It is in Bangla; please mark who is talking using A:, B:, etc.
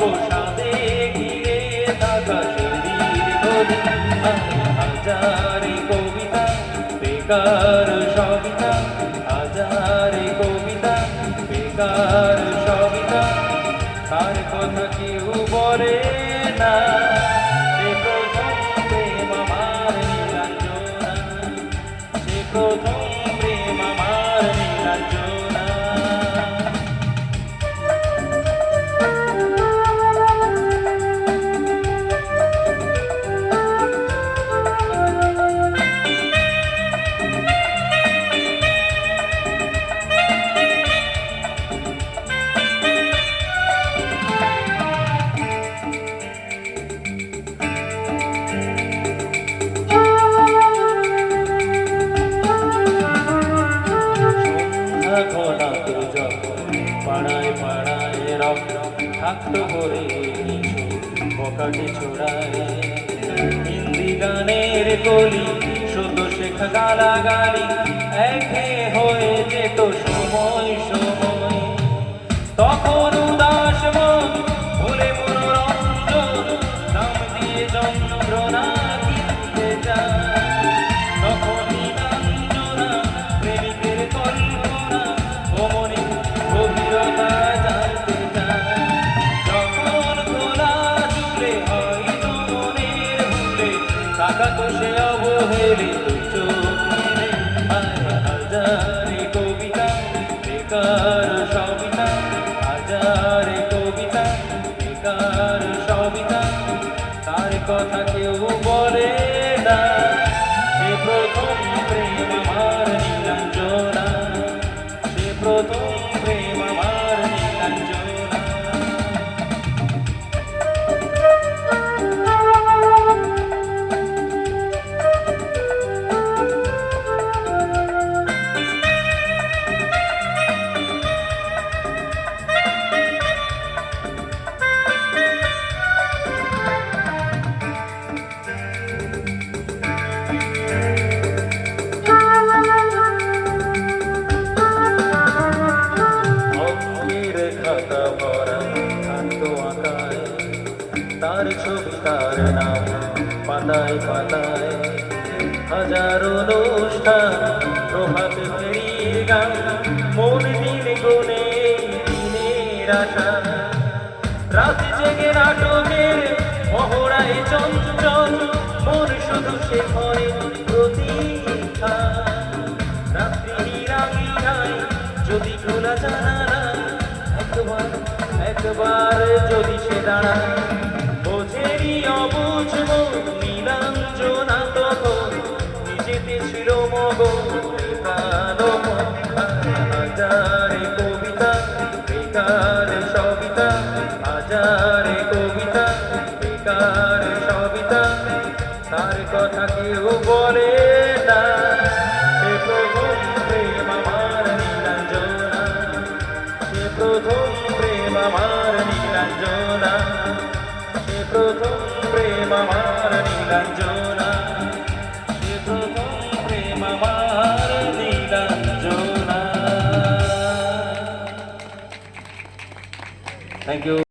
A: অবসাদে ঘিরে থাকা সেদির গলি, হাজারে কবিতা বেকার সবিতা, হাজারে কবিতা বেকার সবিতা, তার কথা কেউ বলে না। সে প্রথম প্রেম আমার নীলাঞ্জনা, সে প্রথম প্রেম আমার নীলাঞ্জনা। পাড়ায় পাড়ায় রক থাকতো করে বকাটে ছোড়ায়, হিন্দি গানের কলি শুধু শেখা গালাগালি, একে হয়ে যেত সময় সময়। তখন উদাস মন ভুলে মনোরঞ্জন, নাম দিয়ে যন্ত্রণা কিনতে যায়। তখন নীলাঞ্জনা প্রেমিকের কল্পনা অমনি গভীরতা জানতে চায়। যখন খোলা চুলে হয়তো মনের ভুলে তাকাতো সে অবহেলে দুই চোখ মেলে। হাজারে কবিতা বেকার সবিতা, হাজারে কবিতা বেকার সবিতা, তার কথা কেউ বলে না। সে প্রথম প্রেম আমার নীলাঞ্জনা, সে প্রথম প্রেম আমার নীলাঞ্জনা। খাতা ভরা থাকতো আঁকায়, তার ছবি তার নাম পাতায় পাতায়। হাজারো অনুষ্ঠান প্রভাত ফেরির গান, মন দিন গুনে দিনের আশা। রাত জেগে নাটকের মহড়ায় চঞ্চল, মন শুধু সে ঘরে প্রতীক্ষা। রাত্রি রাঙিনায় যদি খোলা জানালা, একবার যদি সে দাঁড়ায়, বোঝেনি অবুঝ নীলাঞ্জনা তখন নিজেতে ছিল মগন। হাজারে কবিতা বেকার সবিতা, হাজারে কবিতা বেকার সবিতা, তার কথা কেউ বলে না। সে প্রথম প্রেম আমার নীলাঞ্জনা, সে প্রথম প্রেম আমার নীলাঞ্জনা, সে প্রথম প্রেম আমার নীলাঞ্জনা, সে প্রথম প্রেম আমার নীলাঞ্জনা। Thank you.